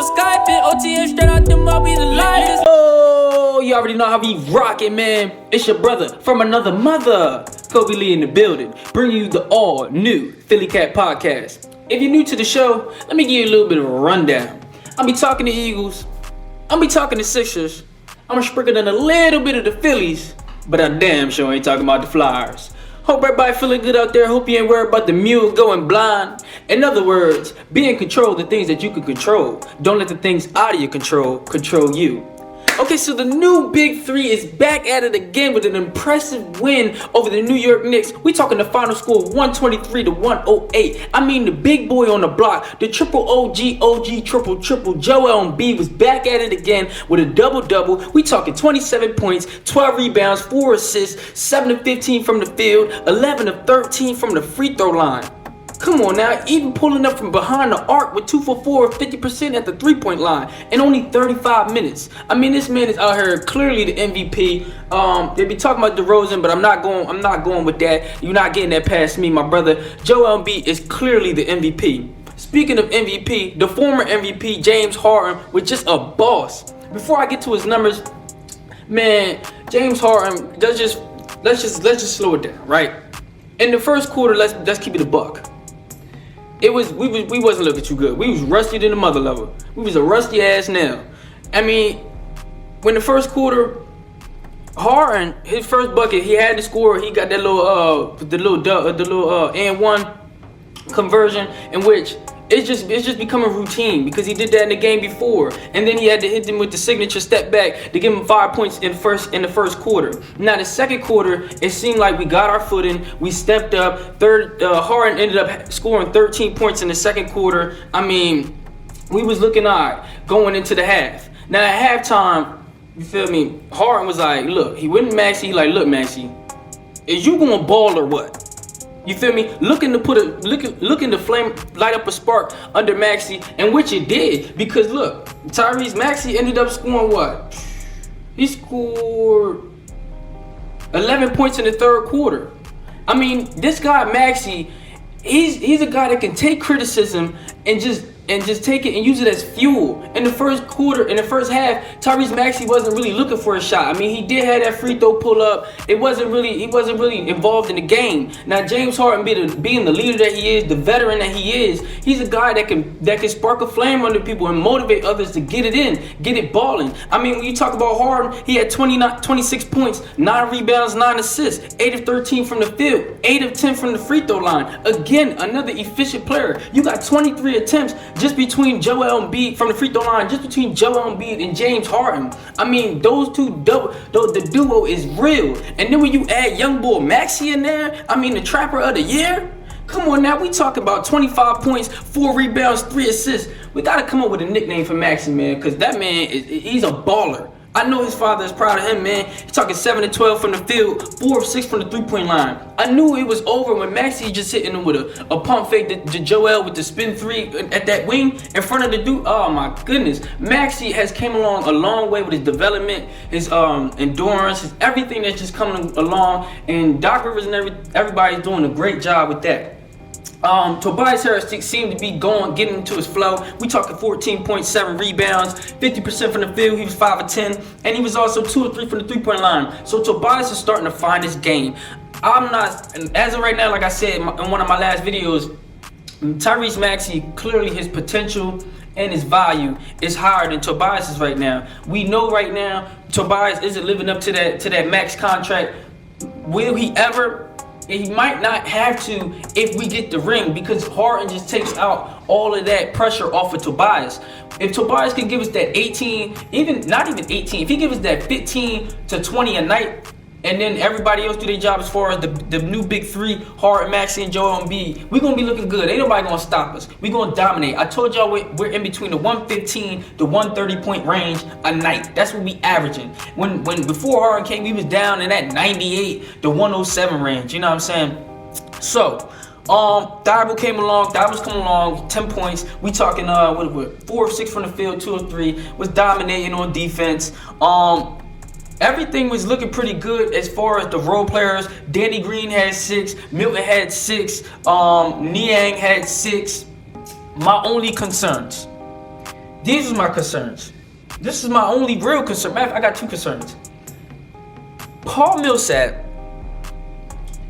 no Skyping. OTM straight out the mud, we the livest. Oh, you already know how we rockin', man. It's your brother from another mother, Kobe Lee in the building, bringing you the all-new Philly Cat Podcast. If you're new to the show, let me give you a little bit of a rundown. I'll be talking to Eagles, I'll be talking to Sixers, I'm gonna sprinkle in a little bit of the Phillies, but I damn sure ain't talking about the Flyers. Hope everybody feeling good out there. Hope you ain't worried about the mule going blind. In other words, be in control of the things that you can control. Don't let the things out of your control you. Okay, so the new Big Three is back at it again with an impressive win over the New York Knicks. We talking the final score of 123-108. I mean, the big boy on the block, the triple OG, triple, Joel Embiid was back at it again with a double-double. We talking 27 points, 12 rebounds, 4 assists, 7 of 15 from the field, 11 of 13 from the free throw line. Come on now, even pulling up from behind the arc with 2 for 4, 50% at the three-point line in only 35 minutes. I mean, this man is out here clearly the MVP. They be talking about DeRozan, but I'm not going with that. You're not getting that past me, my brother. Joel Embiid is clearly the MVP. Speaking of MVP, the former MVP James Harden was just a boss. Before I get to his numbers, man, James Harden, let's just slow it down, right? In the first quarter, let's keep it a buck. We wasn't looking too good. We was rusty than the mother lover. We was a rusty ass nail. I mean, when the first quarter, Harden, his first bucket, he had to score. He got that little and one conversion in which it's just becoming routine because he did that in the game before, and then he had to hit them with the signature step back to give him 5 points in the first quarter. Now the second quarter, it seemed like we got our footing. We stepped up. Harden ended up scoring 13 points in the second quarter. I mean, we was looking alright going into the half. Now at halftime, you feel me? Harden was like, look, he went to Maxey. He like, look, Maxey, is you gonna ball or what? You feel me? Looking to flame, light up a spark under Maxey, and which it did, because look, Tyrese Maxey ended up scoring what? He scored 11 points in the third quarter. I mean, this guy Maxey, he's a guy that can take criticism and just take it and use it as fuel. In the first quarter, in the first half, Tyrese Maxey wasn't really looking for a shot. I mean, he did have that free throw pull up. He wasn't really involved in the game. Now, James Harden being the leader that he is, the veteran that he is, he's a guy that can spark a flame under people and motivate others to get it in, get it balling. I mean, when you talk about Harden, he had 26 points, 9 rebounds, 9 assists, 8 of 13 from the field, 8 of 10 from the free throw line. Again, another efficient player. You got 23 attempts just between Joel Embiid from the free throw line, just between Joel Embiid and James Harden. I mean, those two, the duo is real. And then when you add young boy Maxey in there, I mean, the trapper of the year. Come on now, we talk about 25 points, 4 rebounds, 3 assists. We gotta come up with a nickname for Maxey, man, because that man he's a baller. I know his father is proud of him, man. He's talking 7 of 12 from the field, 4 of 6 from the three-point line. I knew it was over when Maxey just hitting him with a pump fake to Joel with the spin 3 at that wing in front of the dude. Oh my goodness. Maxey has came along a long way with his development, his endurance, his everything that's just coming along. And Doc Rivers and everybody's doing a great job with that. Tobias Harris seemed to be getting into his flow. We talking 14.7 rebounds, 50% from the field. He was 5 of 10, and he was also 2 of 3 from the three-point line. So Tobias is starting to find his game. As of right now, like I said in one of my last videos, Tyrese Maxey, clearly his potential and his value is higher than Tobias's right now. We know right now Tobias isn't living up to that max contract. Will he ever? He might not have to if we get the ring, because Harden just takes out all of that pressure off of Tobias. If Tobias can give us that 18, not even 18, if he gives us that 15 to 20 a night, and then everybody else do their job as far as the new big three, Harden, Maxey, and Joel Embiid, we're going to be looking good. Ain't nobody going to stop us. We're going to dominate. I told y'all we're in between the 115 to 130 point range a night. That's what we averaging. When before Harden came, we was down in that 98 to 107 range. You know what I'm saying? So, Thibault came along. Thibault's coming along, 10 points. We talking 4 of 6 from the field, 2 of 3. Was dominating on defense. Everything was looking pretty good as far as the role players. Danny Green had 6, Milton had 6, Niang had 6. My only concerns These are my concerns. This is my only real concern. Matter of fact, I got two concerns. Paul Millsap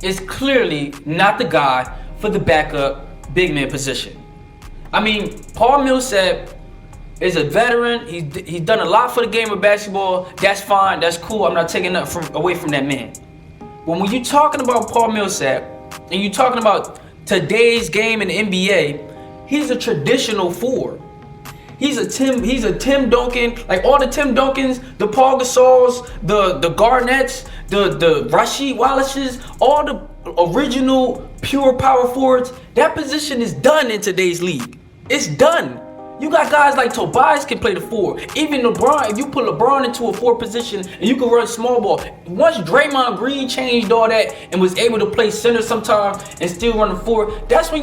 is clearly not the guy for the backup big man position. I mean, Paul Millsap is a veteran. He's done a lot for the game of basketball. That's fine. That's cool. I'm not taking nothing away from that man. But when you're talking about Paul Millsap and you're talking about today's game in the NBA, he's a traditional four. He's a Tim Duncan, like all the Tim Duncans, the Paul Gasols, the Garnetts, the Rasheed Wallaces, all the original pure power forwards. That position is done in today's league. It's done. You got guys like Tobias can play the four. Even LeBron, if you put LeBron into a four position and you can run small ball. Once Draymond Green changed all that and was able to play center sometimes and still run the four, that's when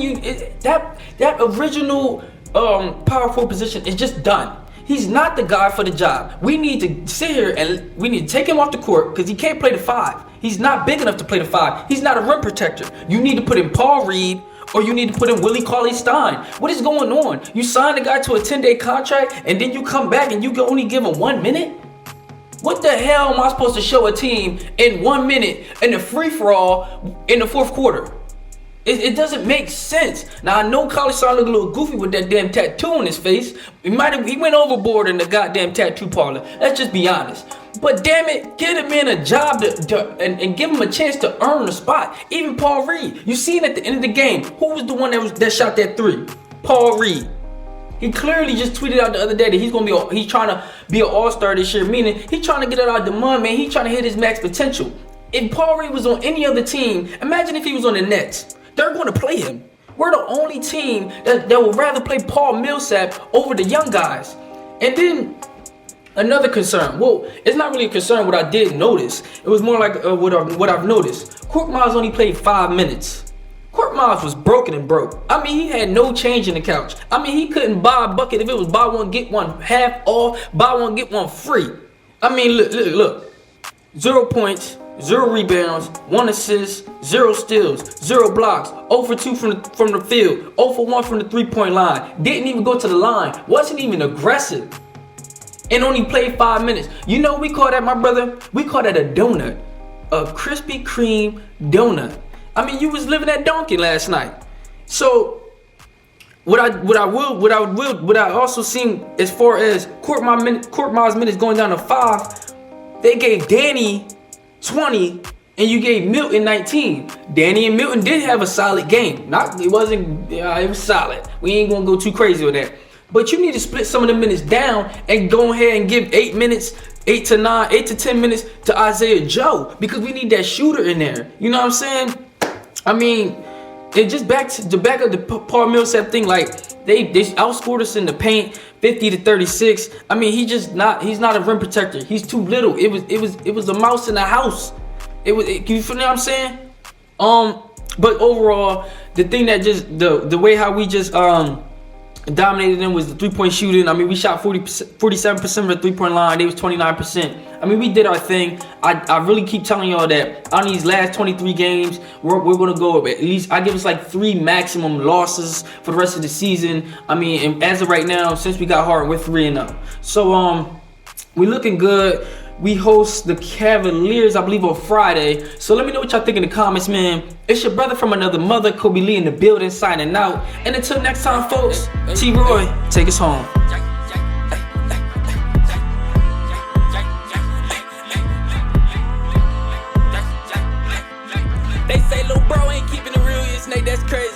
that original power forward position is just done. He's not the guy for the job. We need to sit here and we need to take him off the court because he can't play the five. He's not big enough to play the five. He's not a rim protector. You need to put in Paul Reed or you need to put in Willie Cauley-Stein. What is going on? You signed a guy to a 10-day contract and then you come back and you can only give him 1 minute? What the hell am I supposed to show a team in 1 minute in the free-for-all in the fourth quarter? It doesn't make sense. Now I know Cauley-Stein look a little goofy with that damn tattoo on his face. He went overboard in the goddamn tattoo parlor. Let's just be honest. But damn it, get him in a job and give him a chance to earn a spot. Even Paul Reed. You seen at the end of the game, who was the one that shot that three? Paul Reed. He clearly just tweeted out the other day that he's trying to be an all-star this year, meaning he's trying to get out of the mud, man. He's trying to hit his max potential. If Paul Reed was on any other team, imagine if he was on the Nets. They're going to play him. We're the only team that would rather play Paul Millsap over the young guys. And then another concern. Well, it's not really a concern what I did notice. It was more like what I've noticed. Korkmaz only played 5 minutes. Korkmaz was broken and broke. I mean, he had no change in the couch. I mean, he couldn't buy a bucket if it was buy one, get one half off, buy one, get one free. I mean, look. 0 points. 0 rebounds, 1 assist, 0 steals, 0 blocks, 0 for 2 from the field, 0 for 1 from the 3-point line. Didn't even go to the line. Wasn't even aggressive. And only played 5 minutes. You know we call that, my brother? We call that a donut. A Krispy Kreme donut. I mean, you was living at Donkey last night. So what I also seen as far as Korkmaz minutes going down to 5, they gave Danny 20 and you gave Milton 19. Danny and Milton did have a solid game. It was solid. We ain't gonna go too crazy with that. But you need to split some of the minutes down and go ahead and give 8 to 10 minutes to Isaiah Joe because we need that shooter in there. You know what I'm saying? I mean, and just back up the Paul Millsap thing, like they outscored us in the paint 50-36. I mean, he's not a rim protector. He's too little. It was a mouse in the house. You feel what I'm saying? But overall, the thing that just the way how we just dominated them was the 3-point shooting. I mean, we shot 47% of the 3-point line. They was 29%. I mean, we did our thing. I really keep telling y'all that on these last 23 games, we're going to go at least, I give us like 3 maximum losses for the rest of the season. I mean, and as of right now, since we got Harden, we're 3-0. So, we looking good. We host the Cavaliers, I believe, on Friday. So let me know what y'all think in the comments, man. It's your brother from another mother, Kobe Lee in the building, signing out. And until next time, folks, T-Roy, take us home. They say, little bro ain't keeping it real, you snake, that's crazy.